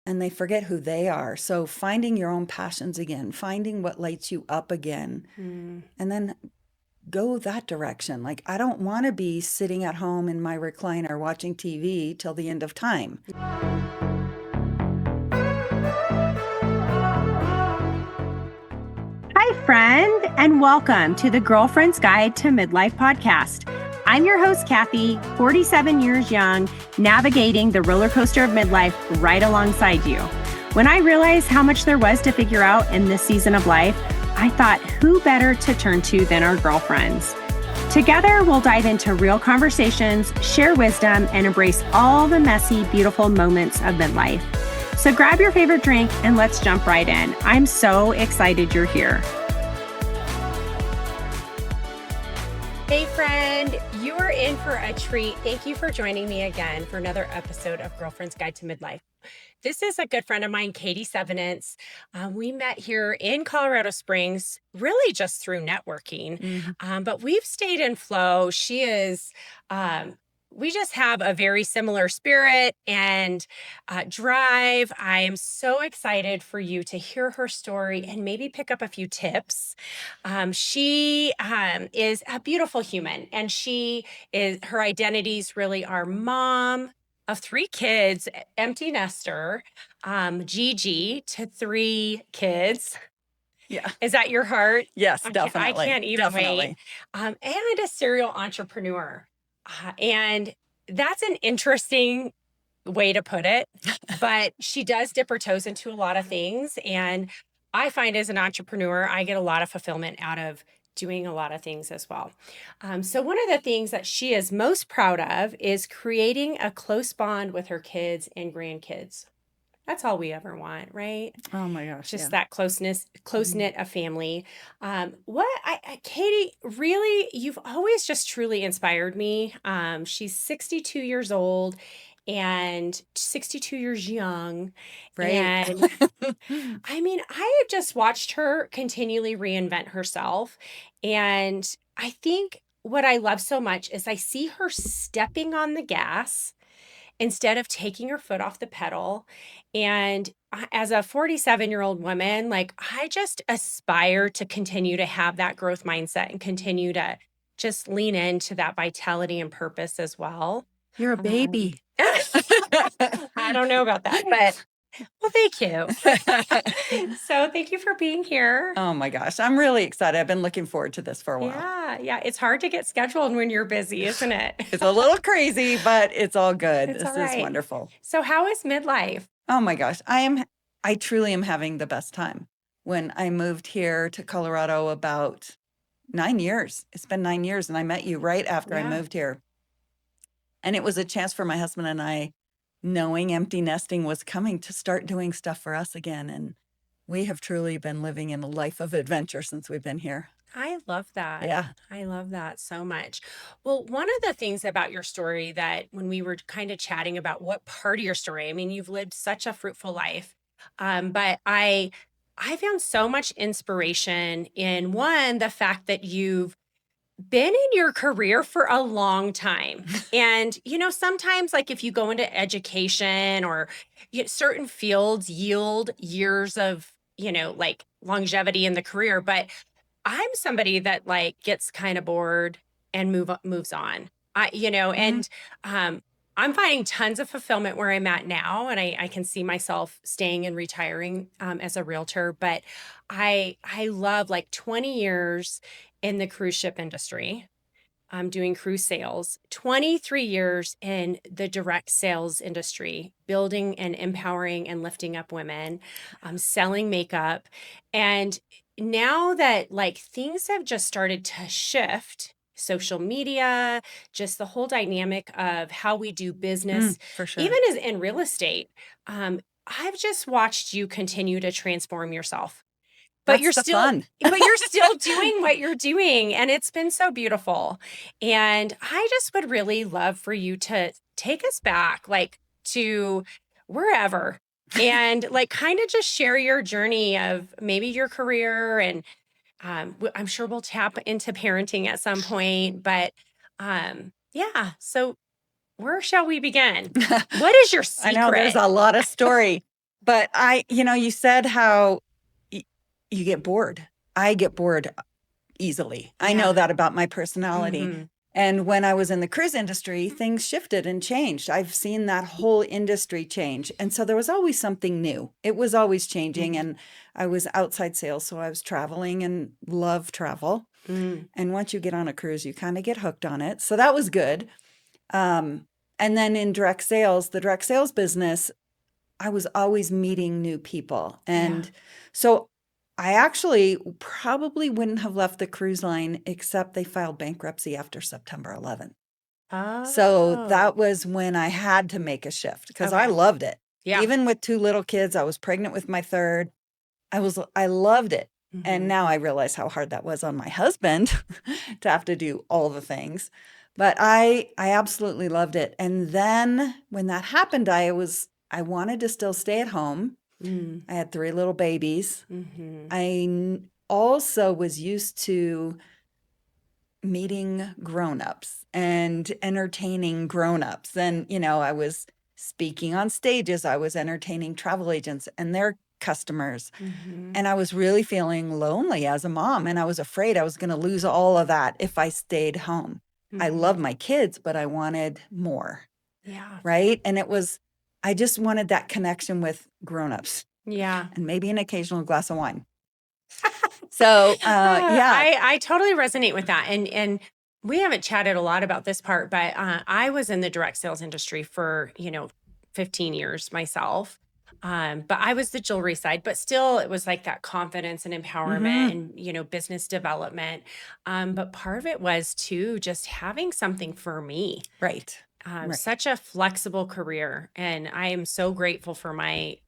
and they forget who they are. So finding your own passions again, finding what lights you up again, Mm. and then go that direction. Like, I don't want to be sitting at home in my recliner watching TV till the end of time. Hi, friend, and welcome to the Girlfriend's Guide to Midlife podcast. I'm your host, Kathy, 47 years young, navigating the roller coaster of midlife right alongside you. When I realized how much there was to figure out in this season of life, I thought, who better to turn to than our girlfriends? Together, we'll dive into real conversations, share wisdom, and embrace all the messy, beautiful moments of midlife. So grab your favorite drink and let's jump right in. I'm so excited you're here. Hey friend, you are in for a treat. Thank you for joining me again for another episode of Girlfriend's Guide to Midlife. This is a good friend of mine, Katie Sevenants. We met here in Colorado Springs, really just through networking, but we've stayed in flow. She is... we just have a very similar spirit and drive. I am so excited for you to hear her story and maybe pick up a few tips. She is a beautiful human, and her identities really are mom of 3 kids, empty nester, Gigi to 3 kids. Yeah. Is that your heart? Yes, I definitely. can't even wait. And a serial entrepreneur. And that's an interesting way to put it, but she does dip her toes into a lot of things. And I find as an entrepreneur, I get a lot of fulfillment out of doing a lot of things as well. So one of the things that she is most proud of is creating a close bond with her kids and grandkids. That's all we ever want, right? Oh my gosh. Just Yeah. that close knit a family. Katie, really, you've always just truly inspired me. She's 62 years old and 62 years young. Right. And I mean, I have just watched her continually reinvent herself. And I think what I love so much is I see her stepping on the gas instead of taking her foot off the pedal. And as a 47-year-old woman, like, I just aspire to continue to have that growth mindset and continue to just lean into that vitality and purpose as well. You're a baby. I don't know about that, but well, thank you. So thank you for being here. Oh my gosh. I'm really excited. I've been looking forward to this for a while. Yeah. It's hard to get scheduled when you're busy, isn't it? It's a little crazy, but it's all good. It's This all right. is wonderful. So how is midlife? Oh my gosh. I truly am having the best time. When I moved here to Colorado about 9 years, it's been 9 years, and I met you right after I Yeah. moved here. And it was a chance for my husband and I, knowing empty nesting was coming, to start doing stuff for us again. And we have truly been living in a life of adventure since we've been here. I love that. Yeah. I love that so much. Well, one of the things about your story that when we were kind of chatting about what part of your story, I mean, you've lived such a fruitful life. But I found so much inspiration in, one, the fact that you've been in your career for a long time. And, sometimes, like, if you go into education or certain fields yield years of, like, longevity in the career. But I'm somebody that, like, gets kind of bored and moves on. And I'm finding tons of fulfillment where I'm at now, and I can see myself staying and retiring as a realtor. But I love, like, 20 years in the cruise ship industry. I'm doing cruise sales, 23 years in the direct sales industry, building and empowering and lifting up women, selling makeup. And now that, like, things have just started to shift, social media, just the whole dynamic of how we do business, For sure. even as in real estate, I've just watched you continue to transform yourself. But That's the fun. but you're still doing what you're doing, and it's been so beautiful. And I just would really love for you to take us back, like, to wherever, and, like, kind of just share your journey of maybe your career. And I'm sure we'll tap into parenting at some point. But yeah, so where shall we begin? What is your secret? I know there's a lot of story. But you said how you get bored. I get bored easily. I know Yeah. that about my personality. Mhm. And when I was in the cruise industry, things shifted and changed. I've seen that whole industry change. And so there was always something new. It was always changing. Mhm. And I was outside sales, so I was traveling and love travel. Mm. And once you get on a cruise, you kind of get hooked on it. So that was good. Um, and then in direct sales, the direct sales business, I was always meeting new people. Yeah. And so I actually probably wouldn't have left the cruise line except they filed bankruptcy after September 11th. So Oh, that was when I had to make a shift because I okay. loved it. Yeah. Even with two little kids, I was pregnant with my third. I loved it. And Mhm. now I realize how hard that was on my husband to have to do all the things. But I absolutely loved it. And then when that happened, I wanted to still stay at home. Mm. I had three little babies. Mhm. Also was used to meeting grown-ups and entertaining grown-ups. And, I was speaking on stages. I was entertaining travel agents and their customers. Mhm. And I was really feeling lonely as a mom. And I was afraid I was going to lose all of that if I stayed home. I love Mhm. my kids, but I wanted more. Yeah. Right. And I just wanted that connection with grown-ups Yeah. and maybe an occasional glass of wine. So, yeah. I totally resonate with that, and we haven't chatted a lot about this part, but I was in the direct sales industry for 15 years myself. But I was the jewelry side, but still, it was like that confidence and empowerment, Hmm. and business development. But part of it was too just having something for me. Right. Right. Such a flexible career, and I am so grateful for my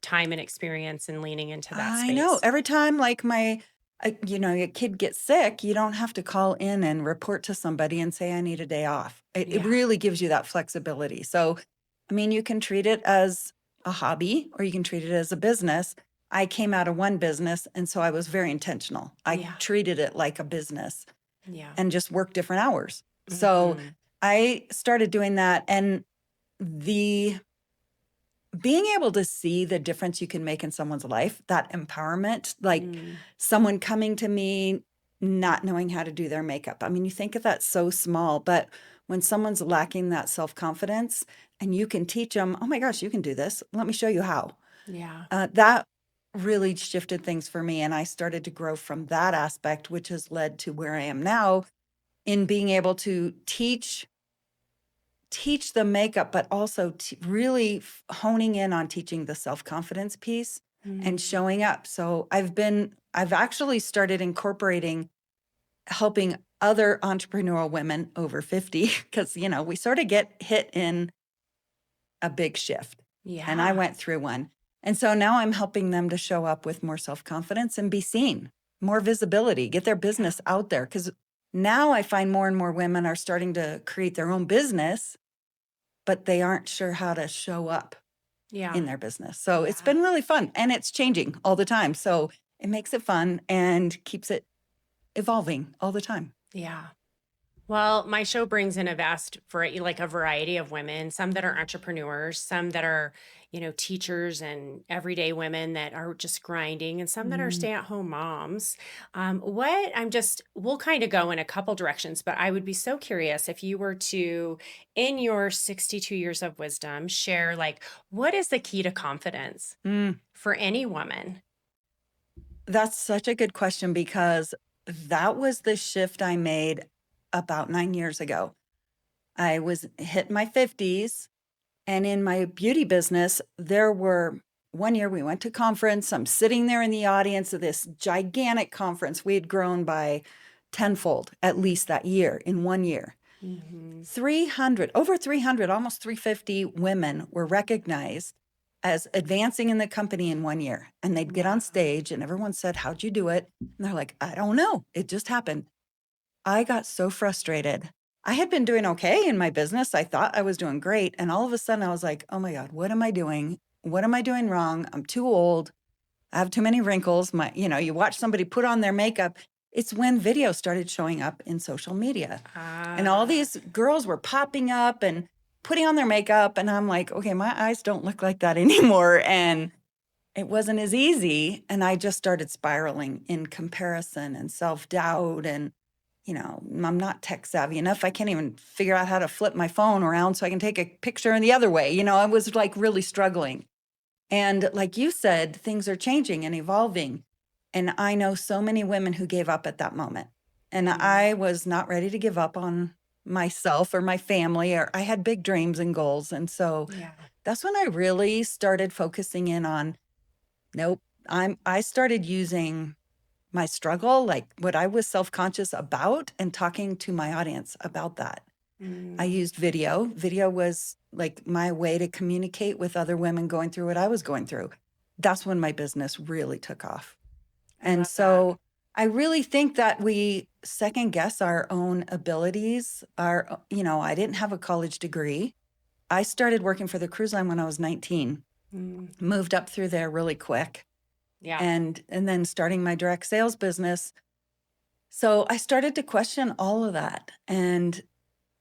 time and experience and leaning into that I know. space. Every time, like your kid gets sick, you don't have to call in and report to somebody and say, I need a day off. It Yeah. really gives you that flexibility. So, I mean, you can treat it as a hobby or you can treat it as a business. I came out of one business, and so I was very intentional. I Yeah. treated it like a business Yeah. and just worked different hours. So Mhm. I started doing that. And the being able to see the difference you can make in someone's life, that empowerment, like Mm. someone coming to me not knowing how to do their makeup. I mean, you think of that so small, but when someone's lacking that self-confidence and you can teach them, oh my gosh, you can do this. Let me show you how. Yeah. That really shifted things for me. And I started to grow from that aspect, which has led to where I am now in being able to teach the makeup, but also really honing in on teaching the self-confidence piece and Mm. showing up. So I've actually started incorporating helping other entrepreneurial women over 50 because, we sort of get hit in a big shift. And I Yeah. went through one. And so now I'm helping them to show up with more self-confidence and be seen, more visibility, get their Yeah. business out there. Because now I find more and more women are starting to create their own business, but they aren't sure how to show up Yeah. in their business. So it's Yeah. been really fun and it's changing all the time. So it makes it fun and keeps it evolving all the time. Yeah. Well, my show brings in a variety of women, some that are entrepreneurs, some that are, teachers and everyday women that are just grinding, and some that are Mm. stay-at-home moms. We'll kind of go in a couple directions, but I would be so curious if you were to, in your 62 years of wisdom, share what is the key to confidence Mm. for any woman? That's such a good question because that was the shift I made about 9 years ago. I was hit my 50s. And in my beauty business, there were one year we went to conference. I'm sitting there in the audience of this gigantic conference. We had grown by tenfold at least that year in 1 year. Hmm. 300, over 300, almost 350 women were recognized as advancing in the company in 1 year. And they'd get on Wow. stage and everyone said, how'd you do it? And they're like, I don't know. It just happened. I got so frustrated. I had been doing okay in my business. I thought I was doing great. And all of a sudden I was like, oh my God, what am I doing? What am I doing wrong? I'm too old. I have too many wrinkles. You watch somebody put on their makeup. It's when videos started showing up in social media. And all Ah. these girls were popping up and putting on their makeup, and I'm like, okay, my eyes don't look like that anymore. And it wasn't as easy. And I just started spiraling in comparison and self-doubt. And, I'm not tech savvy enough. I can't even figure out how to flip my phone around so I can take a picture in the other way. I was like really struggling. And like you said, things are changing and evolving. And I know so many women who gave up at that moment. And I was not ready to give up on myself or my family, or I had big dreams and goals. And so Yeah. that's when I really started focusing in on, nope, I started using my struggle, like what I was self-conscious about, and talking to my audience about that. I used video. Video was like my way to communicate with other women going through what I was going through. That's when my business really took off. I And love that. so I really think that we second guess our own abilities. I didn't have a college degree. I started working for the cruise line when I was 19, moved up through there really quick, Yeah. and then starting my direct sales business. So I started to question all of that. And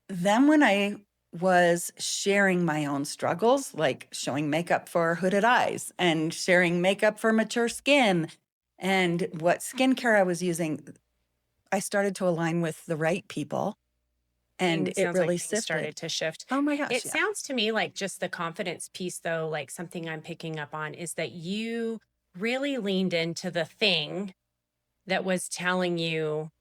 then when I was sharing my own struggles, like showing makeup for hooded eyes and sharing makeup for mature skin and what skincare I was using, I started to align with the right people, and it Sounds like really things started sifted. to shift. Oh my gosh, It yeah. sounds to me like just the confidence piece, though, like something I'm picking up on is that you really leaned into the thing that was telling you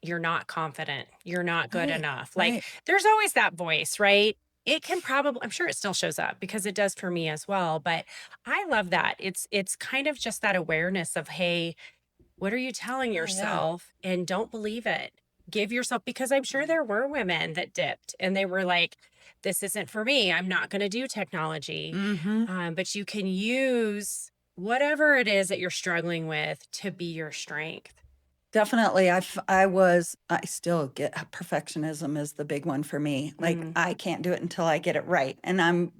you're not confident, you're not good Right, enough. Like right. there's always that voice, right? It can probably, I'm sure it still shows up because it does for me as well, but I love that. It's kind of just that awareness of, hey, what are you telling Oh yeah. yourself? And don't believe it. Give yourself, because I'm sure there were women that dipped and they were like, this isn't for me. I'm not going to do technology. Mm-hmm. But you can use whatever it is that you're struggling with to be your strength. Definitely. I still get perfectionism is the big one for me. Like Mm, I can't do it until I get it right. And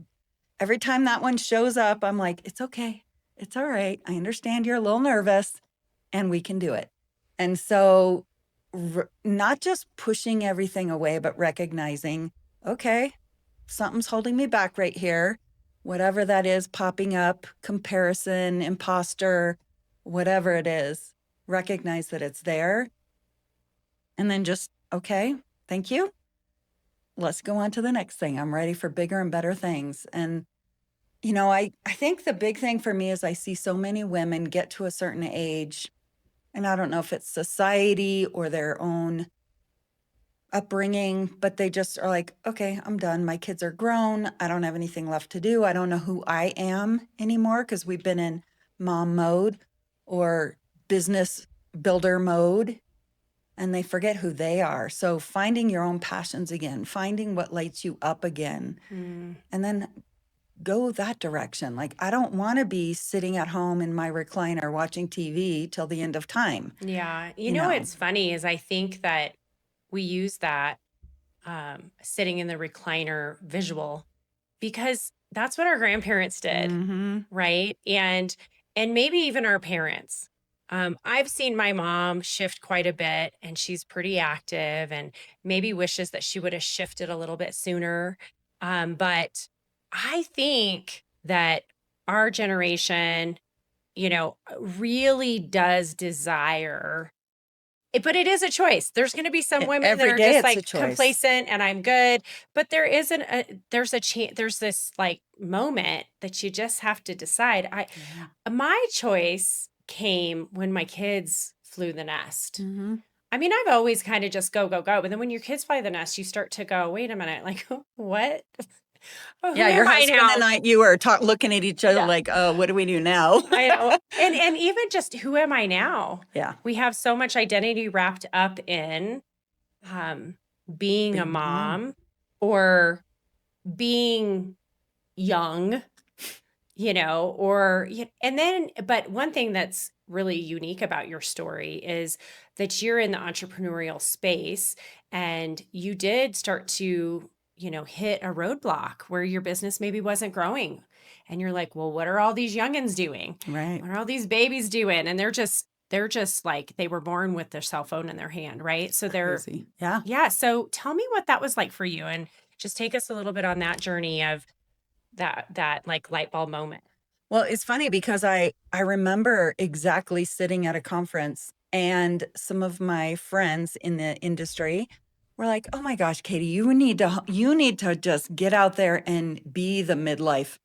every time that one shows up, I'm like, it's okay. It's all right. I understand you're a little nervous and we can do it. And so, not just pushing everything away, but recognizing, okay, something's holding me back right here. Whatever that is popping up, comparison, imposter, whatever it is, recognize that it's there. And then just, okay, thank you. Let's go on to the next thing. I'm ready for bigger and better things. And I think the big thing for me is I see so many women get to a certain age, and I don't know if it's society or their own upbringing, but they just are like, okay, I'm done. My kids are grown. I don't have anything left to do. I don't know who I am anymore because we've been in mom mode or business builder mode, and they forget who they are. So finding your own passions again, finding what lights you up again, mm. and then go that direction. Like, I don't want to be sitting at home in my recliner watching TV till the end of time. Yeah. You You know, know, what's funny is I think that we use that sitting in the recliner visual because that's what our grandparents did, mm-hmm. right? And maybe even our parents. I've seen my mom shift quite a bit and she's pretty active and maybe wishes that she would have shifted a little bit sooner. But I think that our generation, really does desire but it is a choice. There's gonna be some women that Every are day just, it's a like, choice. complacent and I'm good, but there isn't there's this, like, moment that you just have to decide. Yeah. My choice came when my kids flew the nest. Mm-hmm. I mean, I've always kinda just go, go, go, but then when your kids fly the nest, you start to go, "Wait a minute, like, what? Well, who Yeah, your am I husband and now?" you were looking at each other Yeah. like, oh, what do we do now? I know. And even just who am I now? Yeah. We have so much identity wrapped up in um, being a Being a mom. mom or being young, and then, but one thing that's really unique about your story is that you're in the entrepreneurial space and you did start to, hit a roadblock where your business maybe wasn't growing. And you're like, well, what are all these youngins doing? Right. What are all these babies doing? And they're just like they were born with their cell phone in their hand, right? So they're Crazy. Yeah. yeah. So tell me what that was like for you and Just take us a little bit on that journey of that like light bulb moment. Well, it's funny because I remember exactly sitting at a conference and some of my friends in the industry were like, "Oh my gosh, Katie, you need to just get out there and be the midlife,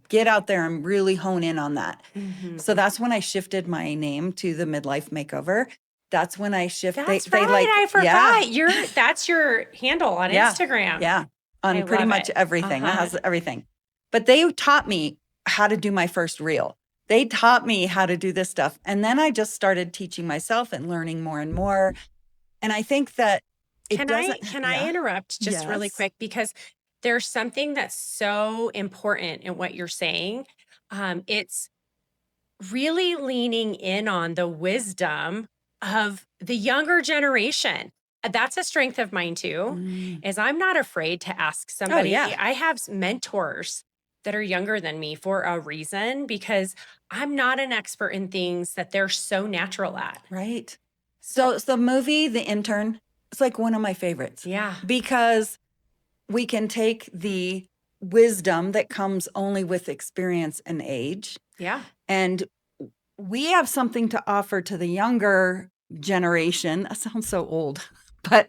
get out there and really hone in on that." Mhm. So that's when I shifted my name to the Midlife Makeover. That's when I they That's they right, like, I yeah, forgot. That's your handle on yeah, Instagram. yeah, I on pretty love much it. everything. That Uh-huh. has everything. But they taught me how to do my first reel. They taught me how to do this stuff. And then I just started teaching myself and learning more and more. And I think that it doesn't, Can I yeah, interrupt just really yes, quick because there's something that's so important in what you're saying. It's really leaning in on the wisdom of the younger generation. That's a strength of mine too, mm. is I'm not afraid to ask Oh, yeah, somebody. I have mentors that are younger than me for a reason because I'm not an expert in things that they're so natural at. right. So, So the movie, The Intern, it's like one of my favorites yeah, because we can take the wisdom that comes only with experience and age, yeah, and we have something to offer to the younger generation. That sounds so old, but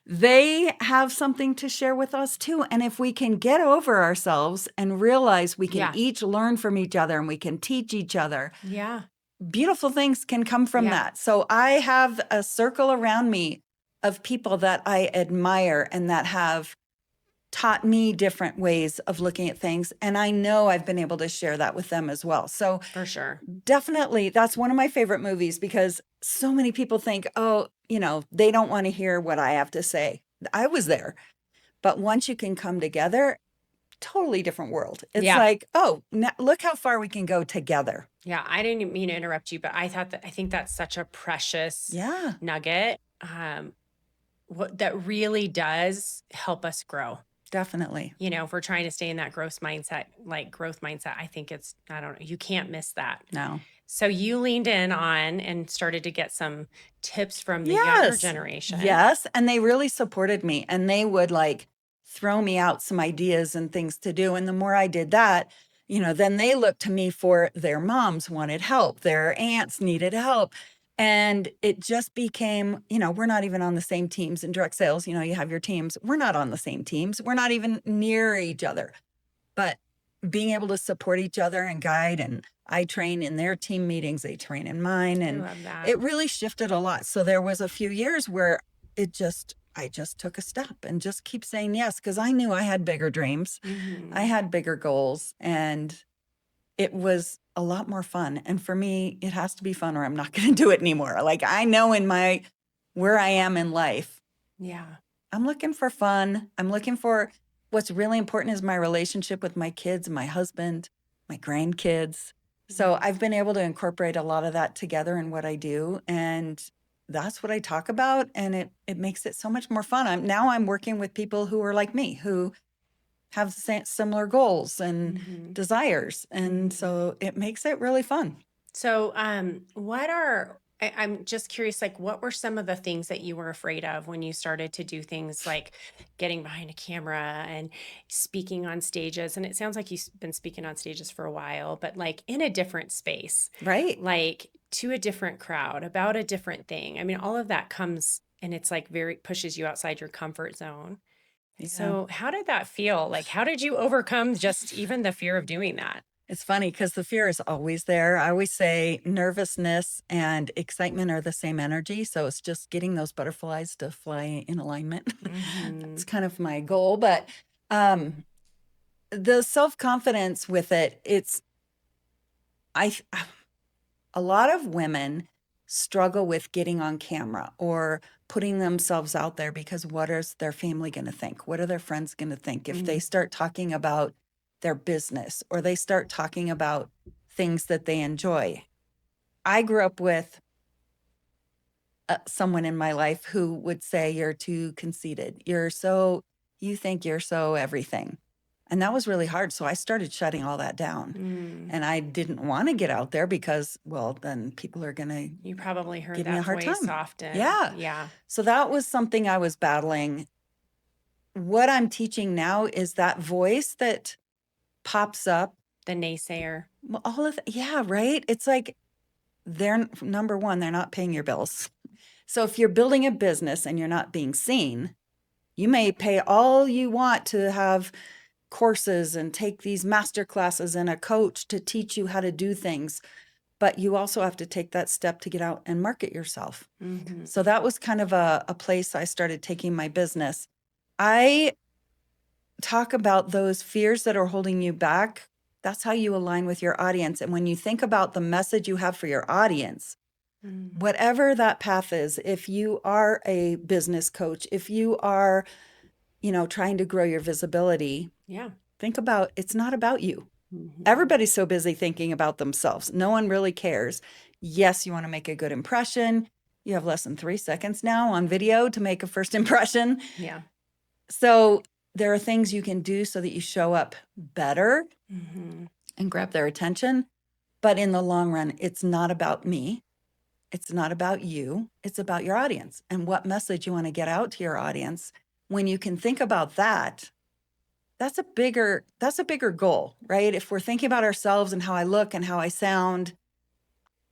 they have something to share with us too. And if we can get over ourselves and realize we can yeah, each learn from each other and we can teach each other, yeah, beautiful things can come from yeah, that. So I have a circle around me of people that I admire and that have taught me different ways of looking at things. And I know I've been able to share that with them as well. So for sure. definitely, that's one of my favorite movies because so many people think, oh, they don't want to hear what I have to say. I was there. But once you can come together, totally different world. It's Yeah. like, oh, look how far we can go together. Yeah, I didn't mean to interrupt you, but I think that's such a precious Yeah, nugget. What that really does help us grow. definitely. If we're trying to stay in that growth mindset, I think I don't know, you can't miss that. No. So you leaned in on and started to get some tips from the younger Yes. generation. Yes. And they really supported me and they would like throw me out some ideas and things to do. And the more I did that, then they looked to me for their moms wanted help, their aunts needed help. And it just became, we're not even on the same teams in direct sales. You have your teams. We're not on the same teams. We're not even near each other. But being able to support each other and guide, and I train in their team meetings, they train in mine, I and love that. it really shifted a lot. So there was a few years where I just took a step and just keep saying yes because I knew I had bigger dreams. I Hmm. had bigger goals and it was a lot more fun. And for me, it has to be fun or I'm not going to do it anymore. Like I know where I am in life, Yeah. I'm looking for fun. I'm looking for what's really important is my relationship with my kids, my husband, my grandkids. So Yeah. I've been able to incorporate a lot of that together in what I do. And that's what I talk about. And it makes it so much more fun. I'm working with people who are like me, who have similar goals and Hmm. desires. And Hmm. so it makes it really fun. So, I'm just curious, like, what were some of the things that you were afraid of when you started to do things like getting behind a camera and speaking on stages? And it sounds like you've been speaking on stages for a while, but like in a different space, Right. like to a different crowd, about a different thing. I mean, all of that comes and it's like very pushes you outside your comfort zone. Yeah. So, how did that feel? Like, how did you overcome just even the fear of doing that? It's funny because the fear is always there. I always say nervousness and excitement are the same energy. So it's just getting those butterflies to fly in alignment. Hmm. That's kind of my goal. But um, the self confidence with it, I, a lot of women struggle with getting on camera or putting themselves out there because what is their family going to think? What are their friends going to think if they start talking about their business or they start talking about things that they enjoy? I grew up with someone in my life who would say, "You're too conceited. You think you're so everything." And that was really hard. So I started shutting all that down. Mm. And I didn't want to get out there because, well, then people are going to You probably heard give me a that hard voice time. often. Yeah. Yeah. So that was something I was battling what I'm teaching now is that voice that pops up. The naysayer. Well, all of yeah, right? It's like they're number one, they're not paying your bills. So if you're building a business and you're not being seen, you may pay all you want to have courses and take these master classes and a coach to teach you how to do things. But you also have to take that step to get out and market yourself. Mm-hmm. So that was kind of a place I started taking my business. I talk about those fears that are holding you back. That's how you align with your audience. And when you think about the message you have for your audience, whatever that path is, if you are a business coach, if you are, trying to grow your visibility, think about it's not about you. Everybody's so busy thinking about themselves. No one really cares. Yes, you want to make a good impression. You have less than 3 seconds now on video to make a first impression. Yeah. So there are things you can do so that you show up better and grab their attention. But in the long run, it's not about me. It's not about you. It's about your audience and what message you want to get out to your audience. When you can think about that, that's a bigger goal, right? If we're thinking about ourselves and how I look and how I sound,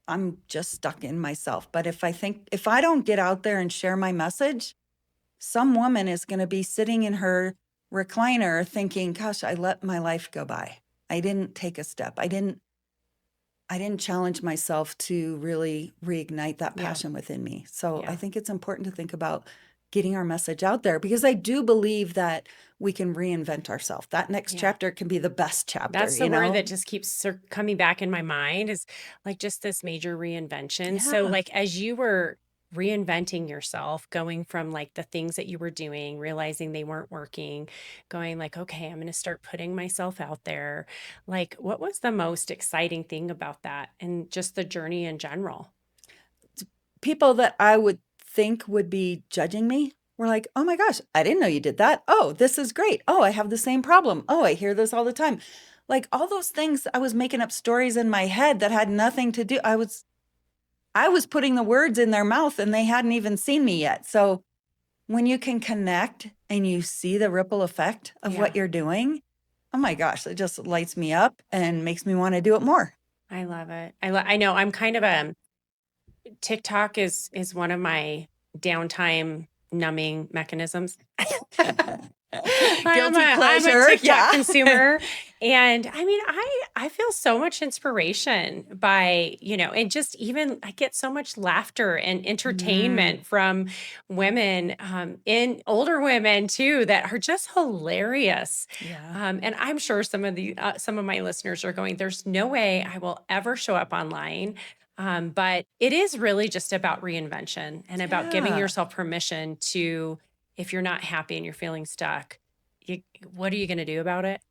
I'm just stuck in myself. But if I don't get out there and share my message, some woman is going to be sitting in her recliner thinking, gosh, I let my life go by. I didn't take a step. I didn't challenge myself to really reignite that passion within me. So I think it's important to think about getting our message out there, because I do believe that we can reinvent ourselves. That next chapter can be the best chapter. That's the word that just keeps coming back in my mind, is like just this major reinvention. Yeah. So like as you were reinventing yourself, going from like the things that you were doing, realizing they weren't working, going like, okay, I'm going to start putting myself out there. Like, what was the most exciting thing about that and just the journey in general? People that I would think would be judging me were like, oh my gosh, I didn't know you did that. Oh, this is great. Oh, I have the same problem. Oh, I hear this all the time. Like all those things, I was making up stories in my head that had nothing to do. I was putting the words in their mouth and they hadn't even seen me yet. So when you can connect and you see the ripple effect of what you're doing, oh my gosh, it just lights me up and makes me want to do it more. I love it. I know I'm kind of TikTok is one of my downtime numbing mechanisms. Guilty pleasure. I'm a TikTok consumer. And I mean, I feel so much inspiration by, and just even I get so much laughter and entertainment from women, in older women too, that are just hilarious. Yeah. And I'm sure some of my listeners are going, there's no way I will ever show up online. But it is really just about reinvention and about giving yourself permission to, if you're not happy and you're feeling stuck, what are you going to do about it?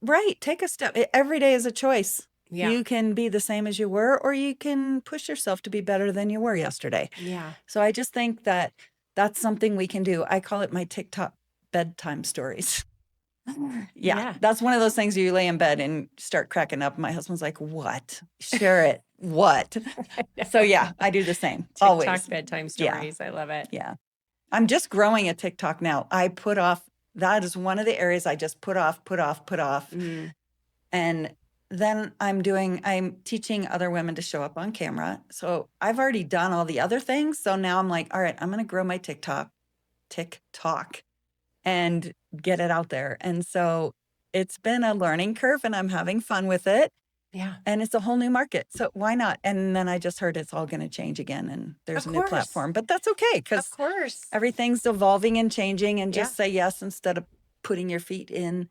Right. Take a step. Every day is a choice. Yeah. You can be the same as you were, or you can push yourself to be better than you were yesterday. Yeah. So I just think that that's something we can do. I call it my TikTok bedtime stories. Yeah. That's one of those things you lay in bed and start cracking up. My husband's like, what? Share it. What? So yeah, I do the same. TikTok Always. bedtime stories. Yeah. I love it. Yeah. I'm just growing a TikTok now. That is one of the areas I just put off. And then I'm teaching other women to show up on camera. So I've already done all the other things. So now I'm like, all right, I'm going to grow my TikTok and get it out there. And so it's been a learning curve and I'm having fun with it. Yeah. And it's a whole new market. So why not? And then I just heard it's all going to change again and there's a new platform. But that's okay, because everything's evolving and changing, and just say yes instead of putting your feet in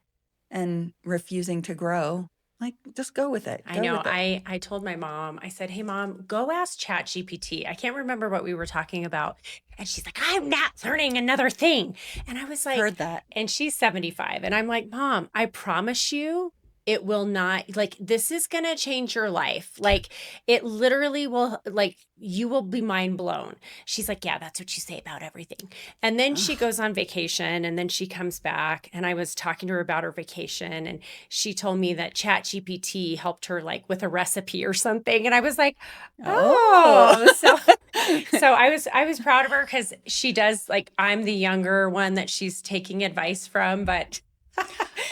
and refusing to grow. Like, just go with it. I know. I told my mom, I said, hey, Mom, go ask ChatGPT. I can't remember what we were talking about. And she's like, I'm not learning another thing. And I was like, heard that. And she's 75. And I'm like, Mom, I promise you, it will not, like, this is going to change your life. Like, it literally will, like, you will be mind blown. She's like, yeah, that's what you say about everything. And then she goes on vacation and then she comes back. And I was talking to her about her vacation and she told me that Chat GPT helped her like with a recipe or something. And I was like, Oh. oh, so I was proud of her because she does, like, I'm the younger one that she's taking advice from, but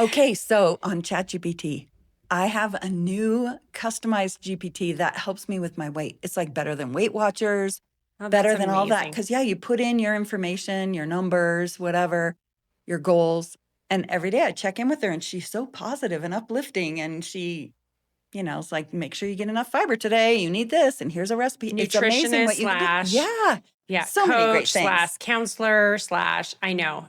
Okay, so on ChatGPT, I have a new customized GPT that helps me with my weight. It's like better than Weight Watchers, oh, that's better than all that. amazing. Because, yeah, you put in your information, your numbers, whatever, your goals. And every day I check in with her and she's so positive and uplifting. And she, it's like, make sure you get enough fiber today. You need this. And here's a recipe. It's amazing Nutritionist what you can do. slash, Yeah. yeah, So many great coach things. slash counselor slash, I know.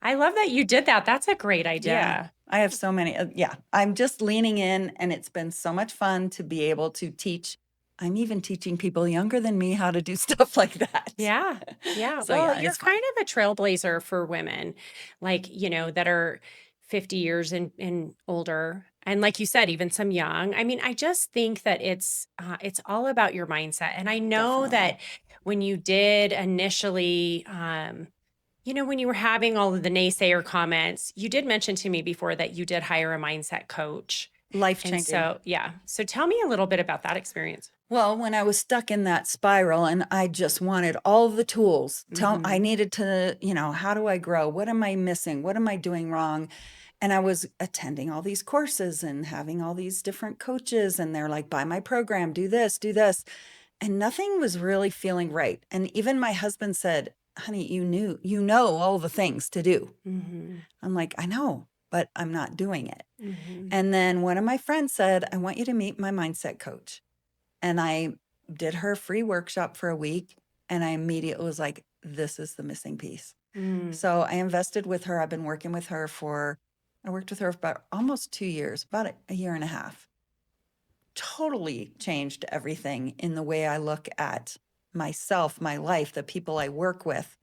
I love that you did that. That's a great Yeah. idea. I have so many. Yeah. I'm just leaning in and it's been so much fun to be able to teach. I'm even teaching people younger than me how to do stuff like that. Yeah. Yeah. So Well, yeah, you're it's fun. kind of a trailblazer for women, like, that are 50 years and older. And like you said, even some young. I mean, I just think that it's all about your mindset. And I know Definitely. that when you did initially, when you were having all of the naysayer comments, you did mention to me before that you did hire a mindset coach. Life And changing. so, yeah. So tell me a little bit about that experience. Well, when I was stuck in that spiral and I just wanted all the tools, I Hmm. needed to, how do I grow? What am I missing? What am I doing wrong? And I was attending all these courses and having all these different coaches, and they're like, buy my program, do this, do this. And nothing was really feeling right. And even my husband said, honey, you know all the things to do. Hmm. I'm like, I know, but I'm not doing it. Hmm. And then one of my friends said, I want you to meet my mindset coach. And I did her free workshop for a week. And I immediately was like, this is the missing piece. Mm. So I invested with her. I've been working with her I worked with her for about almost 2 years, about a year and a half. Totally changed everything in the way I look at myself, my life, the people I work with.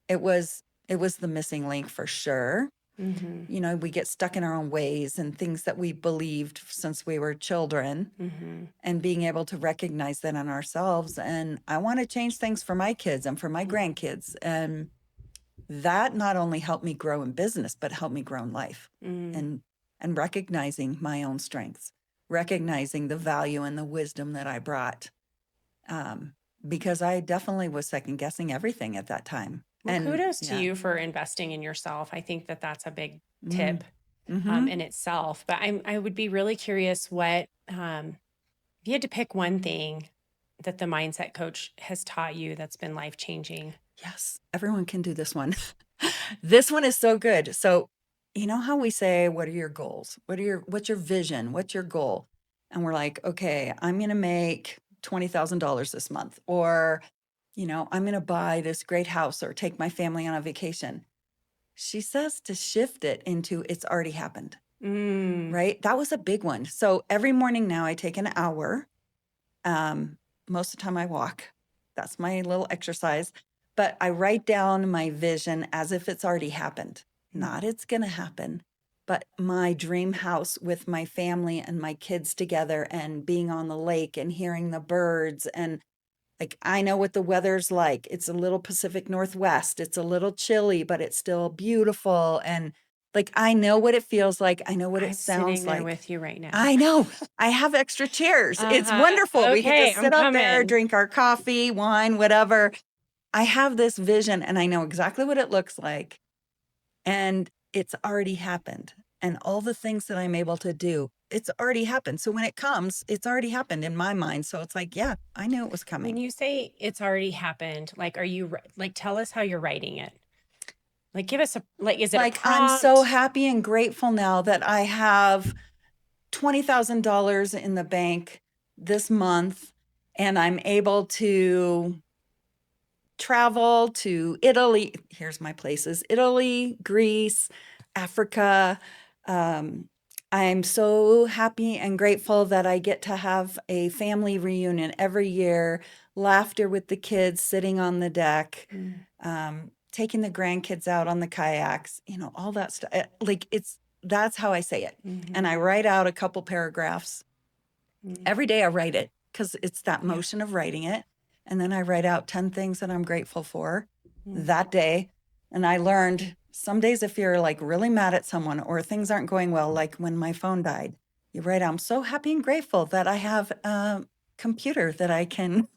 It was the missing link for sure. Hmm. We get stuck in our own ways and things that we believed since we were children, Hmm. and being able to recognize that in ourselves. And I want to change things for my kids and for my grandkids. And that not only helped me grow in business, but helped me grow in life, Mm. and recognizing my own strengths, recognizing the value and the wisdom that I brought. Um, because I definitely was second guessing everything at that time. Well, And kudos to yeah. you for investing in yourself. I think that that's a big Mm, tip mm-hmm. in itself. But I would be really curious what, if you had to pick one thing that the mindset coach has taught you that's been life changing. Yes, everyone can do this one. This one is so good. So, you know how we say, what are your goals? What's your vision? What's your goal? And we're like, okay, I'm going to make $20,000 this month, or, I'm going to buy this great house or take my family on a vacation. She says to shift it into it's already happened, Mm. right? That was a big one. So every morning now I take an hour. Most of the time I walk. That's my little exercise. But I write down my vision as if it's already happened. Not it's going to happen, but my dream house with my family and my kids together and being on the lake and hearing the birds. And like, I know what the weather's like. It's a little Pacific Northwest. It's a little chilly, but it's still beautiful. And like, I know what it feels like. I know what it I'm sitting sounds there like. with you right now. I know. I have extra chairs. It's Uh-huh. wonderful. We can Okay, just I'm sit out there, coming. drink our coffee, wine, whatever. I have this vision and I know exactly what it looks like. And it's already happened. And all the things that I'm able to do, it's already happened. So when it comes, it's already happened in my mind. So it's like, yeah, I knew it was When coming. you say it's already happened, like, are you like, tell us how you're writing it? Like, give us like, is it a Like, I'm so prompt? happy and grateful now that I have $20,000 in the bank this month, and I'm able to travel to Italy. Here's my places: Italy, Greece, Africa. I'm so happy and grateful that I get to have a family reunion every year, laughter with the kids sitting on the deck, Mm. taking the grandkids out on the kayaks, all that stuff. Like, it's that's how I say it. And I Mhm. write out a couple paragraphs. Mm. Every day I write it because it's that Yeah. motion of writing it. And then I write out 10 things that I'm grateful for Mm. that day. And I learned some days if you're like really mad at someone or things aren't going well, like when my phone died, you write, I'm so happy and grateful that I have a computer that I can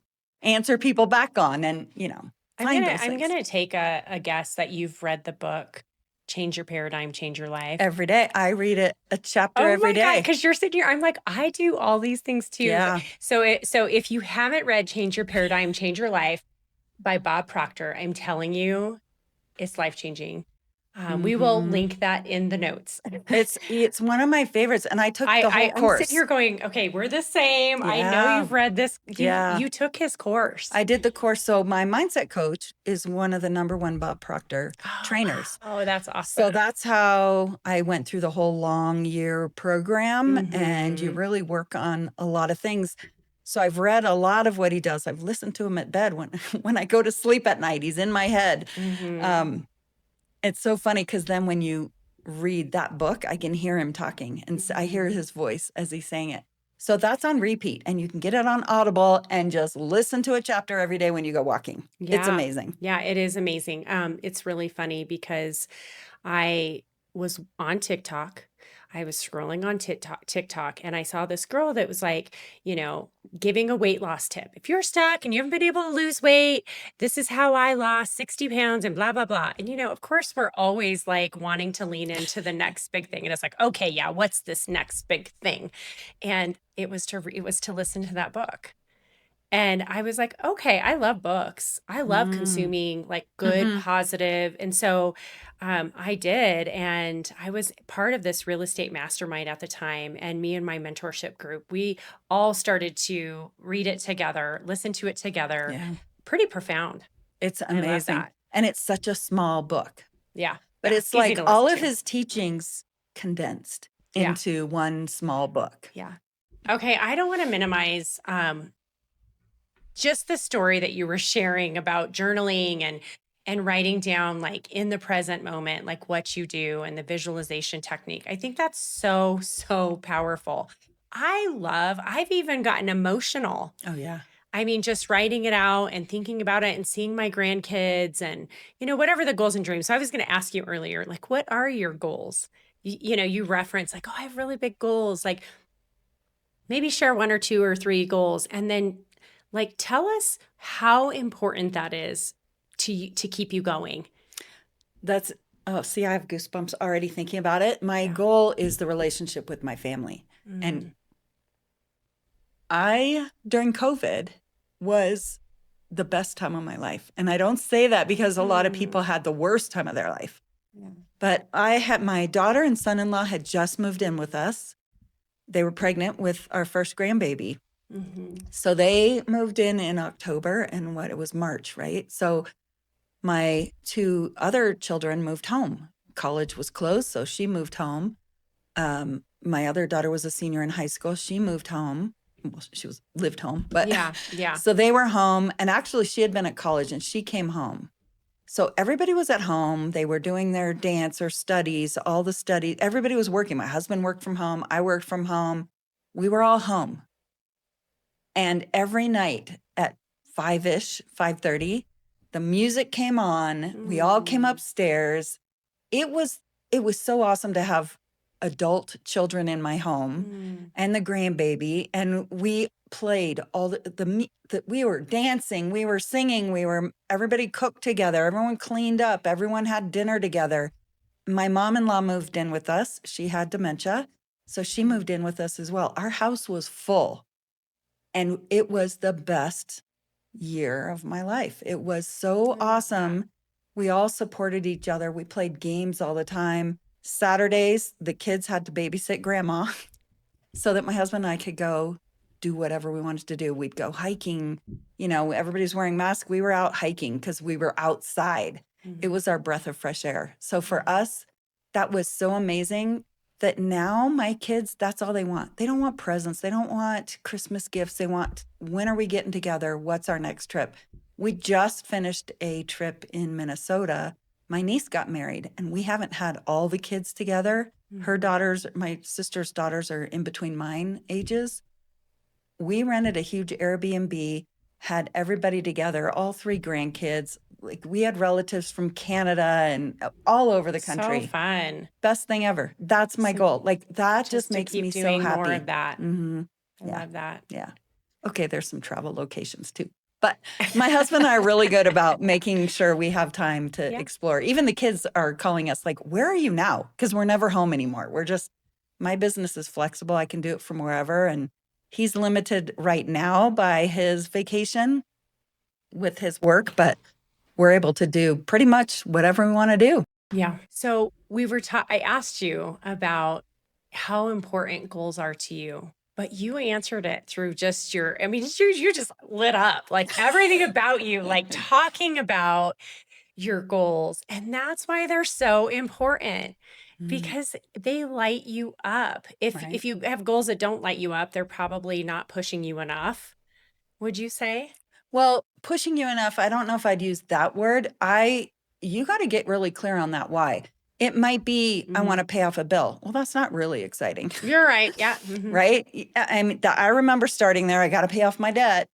answer people back on and, find those I'm things. gonna take a guess that you've read the book Change Your Paradigm, Change Your Life. Every day. I read it a chapter Oh every my God, day. because you're sitting here, I'm like, I do all these things too. Yeah. So if you haven't read Change Your Paradigm, Change Your Life by Bob Proctor, I'm telling you, it's life-changing. We will Hmm. link that in the notes. It's one of my favorites. And I took the whole I'm sitting course. here going, okay, we're the same. I know Yeah. you've read this. Yeah. You took his course. I did the course. So my mindset coach is one of the number one Bob Proctor Oh, trainers. wow. Oh, that's So awesome. that's how I went through the whole long year program. And you Mhm. really work on a lot of things. So I've read a lot of what he does. I've listened to him at bed when when I go to sleep at night. He's in my head. Mhm. Um, it's so funny because then when you read that book, I can hear him talking and I hear Mhm. his voice as he's saying it. So that's on repeat and you can get it on Audible and just listen to a chapter every day when you go walking. It's Yeah. amazing. Yeah, it is amazing. It's really funny because I was on TikTok. I was scrolling on TikTok, and I saw this girl that was like, giving a weight loss tip. If you're stuck and you haven't been able to lose weight, this is how I lost 60 pounds and blah, blah, blah. And, of course, we're always like wanting to lean into the next big thing. And it's like, okay, yeah, what's this next big thing? And it was to listen to that book. And I was like, okay, I love books. I love Mm. consuming like good, Hmm. positive. And so I did. And I was part of this real estate mastermind at the time. And me and my mentorship group, we all started to read it together, listen to it together. Yeah, Pretty profound. it's I love amazing. that. And it's such a small book, Yeah. but Yeah. it's Easy like to listen all of to. his teachings condensed Yeah. into one small book. Yeah. Okay. I don't want to minimize just the story that you were sharing about journaling and writing down like in the present moment like what you do and the visualization technique. I think that's so powerful. I've even gotten emotional. Oh, yeah. I mean, just writing it out and thinking about it and seeing my grandkids and whatever the goals and dreams. So I was going to ask you earlier, like, what are your goals? You reference like, oh, I have really big goals. Like, maybe share one or two or three goals and then like tell us how important that is to keep you going. That's, oh, see, I have goosebumps already thinking about it. My Yeah. goal is the relationship with my family. And Mm. during COVID, was the best time of my life. And I don't say that because a lot of people Mm. had the worst time of their life. Yeah. But I had my daughter and son-in-law had just moved in with us. They were pregnant with our first grandbaby. Mhm. So they moved in October and it was March, right? So my two other children moved home. College was closed, so she moved home. My other daughter was a senior in high school. She moved home. Well, lived home, but Yeah. Yeah. so they were home. And actually, she had been at college and she came home. So everybody was at home. They were doing their dance or studies, all the studies. Everybody was working. My husband worked from home. I worked from home. We were all home. And every night at 5-ish, 5:30, the music came on. We all came Mm. upstairs. It was it was so awesome to have adult children in my home Mm. and the grandbaby, and we played all we were dancing, we were singing, everybody cooked together, everyone cleaned up, everyone had dinner together. My mom-in-law moved in with us. She had dementia, so she moved in with us as well. Our house was full. And it was the best year of my life. It was so I love that. awesome. We all supported each other. We played games all the time. Saturdays, the kids had to babysit grandma so that my husband and I could go do whatever we wanted to do. We'd go hiking. Everybody's wearing masks. We were out hiking because we were outside. It Mhm. was our breath of fresh air. So for us, that was so amazing that now my kids, that's all they want. They don't want presents. They don't want Christmas gifts. They want, when are we getting together? What's our next trip? We just finished a trip in Minnesota my niece got married and we haven't had all the kids together. Her daughters, my sister's daughters are in between mine ages. We rented a huge Airbnb, had everybody together, all 3 grandkids. Like we had relatives from Canada and all over the So country. fun. Best thing ever. That's my goal. Like that just to makes keep me so doing happy. more of that. Mm-hmm. I Yeah. love that. Yeah. Okay, there's some travel locations too. But my husband and I are really good about making sure we have time to Yeah. explore. Even the kids are calling us like, where are you now? Because we're never home anymore. We're just, my business is flexible. I can do it from wherever. And he's limited right now by his vacation with his work, but we're able to do pretty much whatever we want to do. Yeah. So I asked you about how important goals are to you, but you answered it through just you just lit up like everything about you, like talking about your goals. And that's why they're so important because they light you up. If you have goals that don't light you up, they're probably not pushing you enough. Would you say? Well, pushing you enough, I don't know if I'd use that word. You got to get really clear on that why. It might be, I want to pay off a bill. Well, that's not really exciting. You're right. Yeah. Right? I mean, I remember starting there, I got to pay off my debt.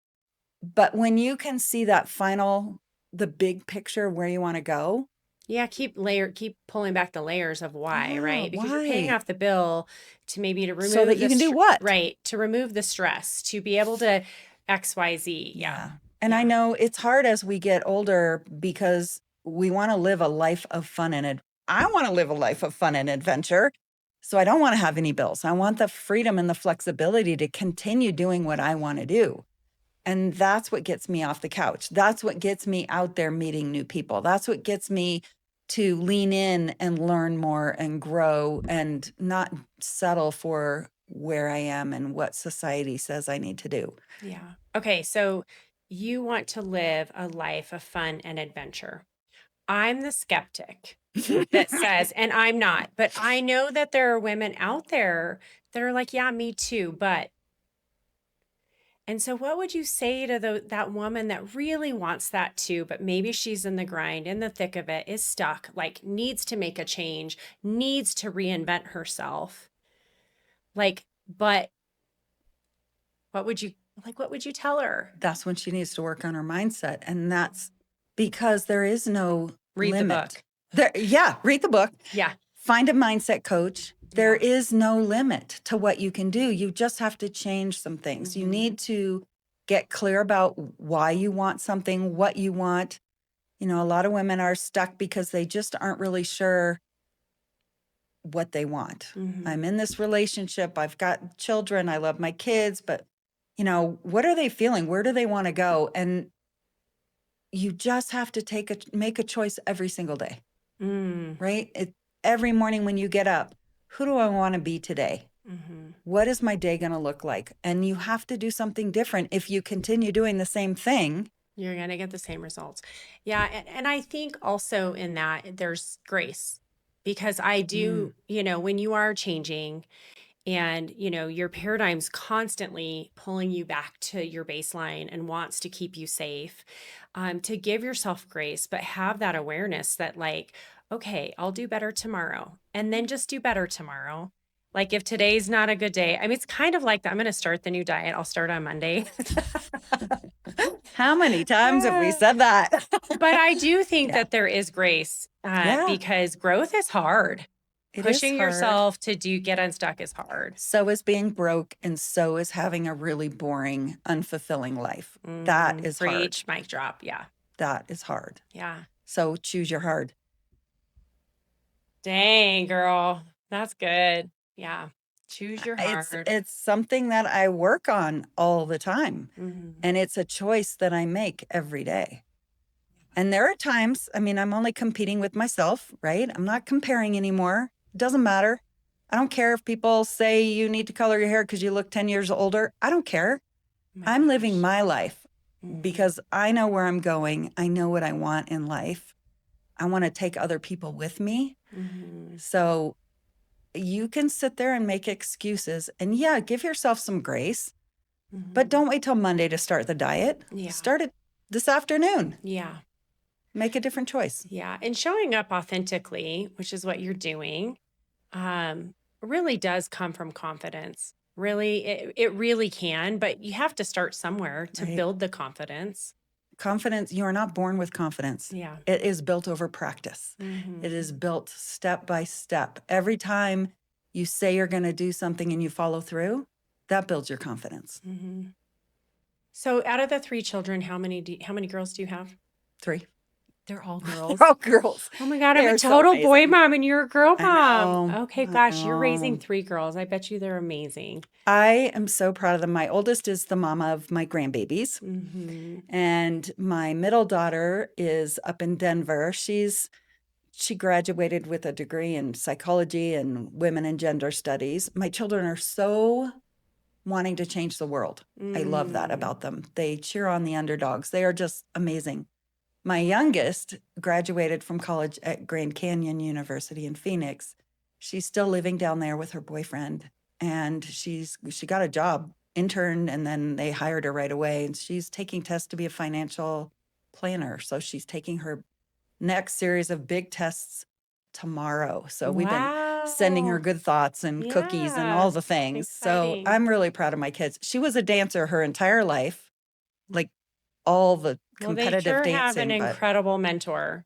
But when you can see that the big picture of where you want to go. Yeah, keep pulling back the layers of why, right? Because you're paying why? off the bill to remove So that you can do what? Right, to remove the stress, to be able to XYZ. Yeah. And I know it's hard as we get older because we want to live a life of fun I want to live a life of fun and adventure. So I don't want to have any bills. I want the freedom and the flexibility to continue doing what I want to do. And that's what gets me off the couch. That's what gets me out there meeting new people. That's what gets me to lean in and learn more and grow and not settle for where I am and what society says I need to do. Yeah. Okay, so you want to live a life of fun and adventure. I'm the skeptic that says, and I'm not, but I know that there are women out there that are like, yeah, me too, but. And so what would you say to that woman that really wants that too, but maybe she's in the grind, in the thick of it, is stuck, like needs to make a change, needs to reinvent herself? Like, but what would you tell her? That's when she needs to work on her mindset. And that's because there is no Read limit. the book. Read the book. Yeah. Find a mindset coach. There is no limit to what you can do. You just have to change some things. You need to get clear about why you want something, what you want. You know, a lot of women are stuck because they just aren't really sure what they want. I'm in this relationship. I've got children. I love my kids, but you know, what are they feeling? Where do they want to go? And you just have to make a choice every single day, right? Every morning when you get up, who do I want to be today? What is my day going to look like? And you have to do something different. If you continue doing the same thing, you're going to get the same results. Yeah. And I think also in that there's grace, because I do, when you are changing and, your paradigm's constantly pulling you back to your baseline and wants to keep you safe, to give yourself grace, but have that awareness that like, okay, I'll do better tomorrow, and then just do better tomorrow. Like if today's not a good day, I mean, it's kind of like that. I'm going to start the new diet. I'll start on Monday. How many times have we said that? But I do think that there is grace because growth is hard. Pushing yourself to get unstuck is hard. So is being broke, and so is having a really boring, unfulfilling life. That is hard. Preach, mic drop. Yeah. That is hard. Yeah. So choose your hard. Dang, girl. That's good. Yeah. Choose your hard. It's something that I work on all the time. And it's a choice that I make every day. And there are times, I mean, I'm only competing with myself, right? I'm not comparing anymore. It doesn't matter. I don't care if people say you need to color your hair because you look 10 years older. I don't care. I'm living my life because I know where I'm going. I know what I want in life. I want to take other people with me. So you can sit there and make excuses and give yourself some grace, but don't wait till Monday to start the diet. Start it this afternoon. Yeah. Make a different choice. Yeah. And showing up authentically, which is what you're doing, really does come from confidence. Really, it really can, but you have to start somewhere to Right. build the confidence. Confidence, you are not born with confidence. Yeah. It is built over practice. It is built step by step. Every time you say you're going to do something and you follow through, that builds your confidence. So out of the 3 children, how many girls do you have? 3. They're all girls. They're all girls. Oh my God, I'm They a are so total boy amazing. mom and you're a girl I mom. know. Okay, I gosh, you're raising know. 3 girls. I bet you they're amazing. I am so proud of them. My oldest is the mama of my grandbabies. And my middle daughter is up in Denver. She graduated with a degree in psychology and women and gender studies. My children are so wanting to change the world. I love that about them. They cheer on the underdogs. They are just amazing. My youngest graduated from college at Grand Canyon University in Phoenix. She's still living down there with her boyfriend, and she got a job, interned, and then they hired her right away. And she's taking tests to be a financial planner. So she's taking her next series of big tests tomorrow. So we've been sending her Wow. good thoughts and cookies and all Yeah. the things. So Exciting. I'm really proud of my kids. She was a dancer her entire life, like all the Well, they competitive sure have an dancing, but incredible mentor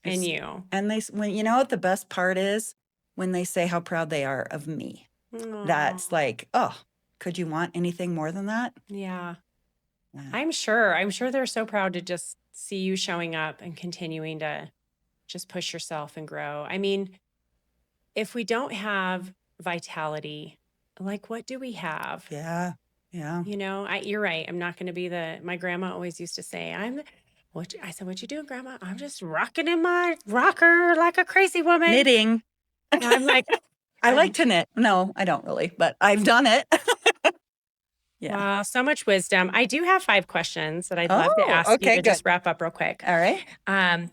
in it's, you. and when you know what the best part is, when they say how proud they are of me. That's Aw. like, oh, could you want anything more than that? Yeah. Yeah. I'm sure they're so proud to just see you showing up and continuing to just push yourself and grow. I mean, if we don't have vitality, like what do we have? Yeah. Yeah. You know, you're right. I'm not going to be my grandma always used to say, I said, what you doing, grandma? I'm just rocking in my rocker like a crazy woman. Knitting. And I'm like, I like to knit. No, I don't really, but I've done it. Yeah. wow, so much wisdom. I do have 5 questions that I'd love to Oh, ask you okay, to good. just wrap up real quick. All right.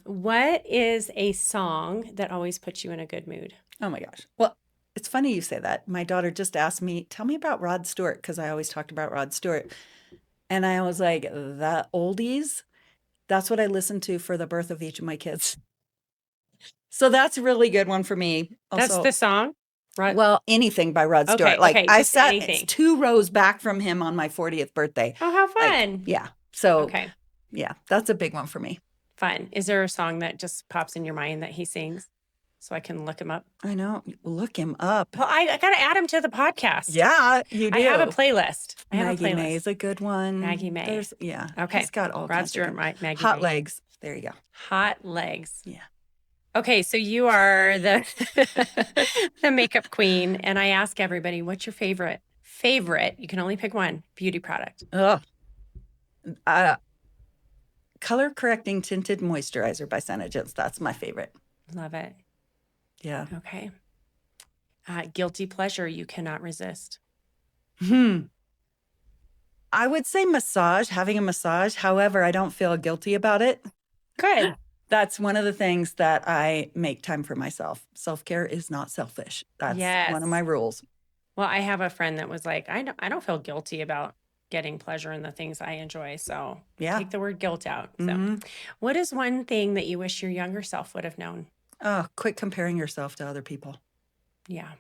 What is a song that always puts you in a good mood? Oh my gosh. Well, it's funny you say that. My daughter just asked me, tell me about Rod Stewart, because I always talked about Rod Stewart. And I was like, the oldies, that's what I listened to for the birth of each of my kids. So that's a really good one for me. That's Also, the song? well, anything by Rod Stewart. Okay, Like okay, I just sat anything. 2 rows back from him on my 40th birthday. Oh, how Like, fun. yeah. So Okay, yeah, that's a big one for me. fun. Is there a song that just pops in your mind that he sings so I can look him up? I know. Look him up. Well, I got to add him to the podcast. Yeah, you do. I have a playlist. Maggie May is a good one. Maggie May. Yeah. Okay. He's got all Rod kinds of Stewart, good- Maggie Hot May. Legs. There you go. Hot Legs. Yeah. Okay, so you are the the makeup queen, and I ask everybody, what's your favorite? You can only pick one beauty product. Oh, color correcting tinted moisturizer by Senegens. That's my favorite. Love it. Yeah. Okay. Guilty pleasure you cannot resist. I would say massage, having a massage. However, I don't feel guilty about it. Good. That's one of the things that I make time for myself. Self-care is not selfish. That's one of Yes. my rules. Well, I have a friend that was like, I don't feel guilty about getting pleasure in the things I enjoy. So Yeah. take the word guilt out. So Mhm. what is one thing that you wish your younger self would have known? Oh, quit comparing yourself to other people. Yeah.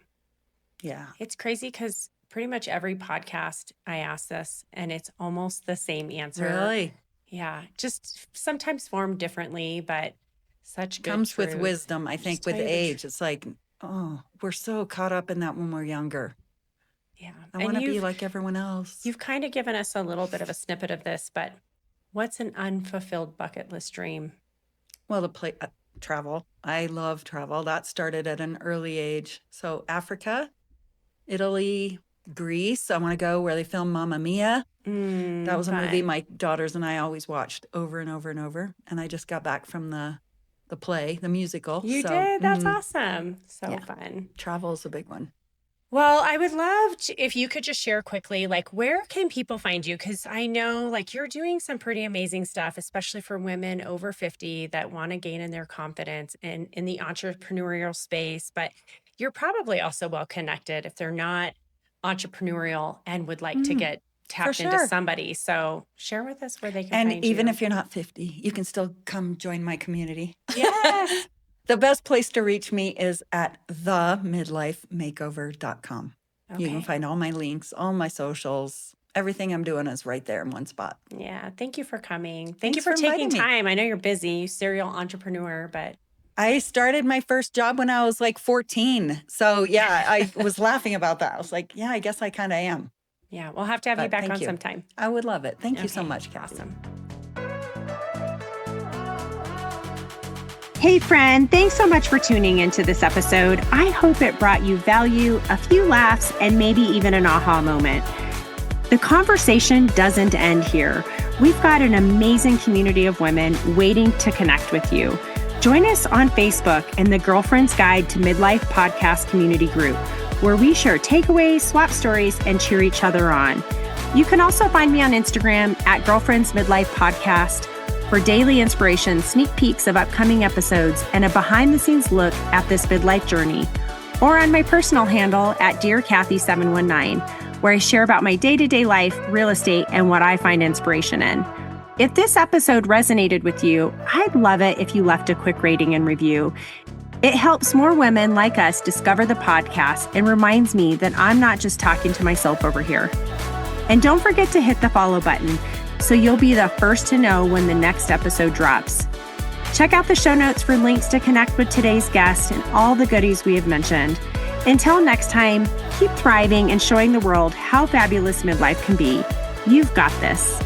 Yeah. It's crazy because pretty much every podcast I ask this and it's almost the same answer. Really? Yeah. Just sometimes formed differently, but such good Comes with truth. wisdom, I think, Just with tell you the age. It's like, oh, we're so caught up in that when we're younger. Yeah. I want to be like everyone else. You've kind of given us a little bit of a snippet of this, but what's an unfulfilled bucket list dream? Well, travel. I love travel. That started at an early age. So Africa, Italy, Greece. I want to go where they film Mamma Mia. That was a movie Fun. my daughters and I always watched over and over and over. And I just got back from the play, the musical. You So, did? That's mhm. awesome. So Yeah. fun. Travel is a big one. Well, I would love if you could just share quickly, like, where can people find you? Because I know, like, you're doing some pretty amazing stuff, especially for women over 50 that want to gain in their confidence and in the entrepreneurial space. But you're probably also well connected if they're not entrepreneurial and would like to Mm. get tapped into sure. somebody. So share with us where they can And find even you. if you're not 50, you can still come join my community. Yes. The best place to reach me is at themidlifemakeover.com. You can Okay. find all my links, all my socials. Everything I'm doing is right there in one spot. Yeah. Thank you for coming. Thank you Thanks for for taking inviting me. time. I know you're busy, you serial entrepreneur, but I started my first job when I was like 14. So yeah, I was laughing about that. I was like, yeah, I guess I kind of am. yeah, we'll have to have you But back thank on you. sometime. I would love it. Thank you so Okay, much, Kathy. awesome. Hey friend, thanks so much for tuning into this episode. I hope it brought you value, a few laughs, and maybe even an aha moment. The conversation doesn't end here. We've got an amazing community of women waiting to connect with you. Join us on Facebook in the Girlfriend's Guide to Midlife podcast community group, where we share takeaways, swap stories, and cheer each other on. You can also find me on Instagram at Girlfriends Midlife Podcast for daily inspiration, sneak peeks of upcoming episodes, and a behind-the-scenes look at this midlife journey, or on my personal handle at Dear Katie 719, where I share about my day-to-day life, real estate, and what I find inspiration in. If this episode resonated with you, I'd love it if you left a quick rating and review. It helps more women like us discover the podcast and reminds me that I'm not just talking to myself over here. And don't forget to hit the follow button so you'll be the first to know when the next episode drops. Check out the show notes for links to connect with today's guest and all the goodies we have mentioned. Until next time, keep thriving and showing the world how fabulous midlife can be. You've got this.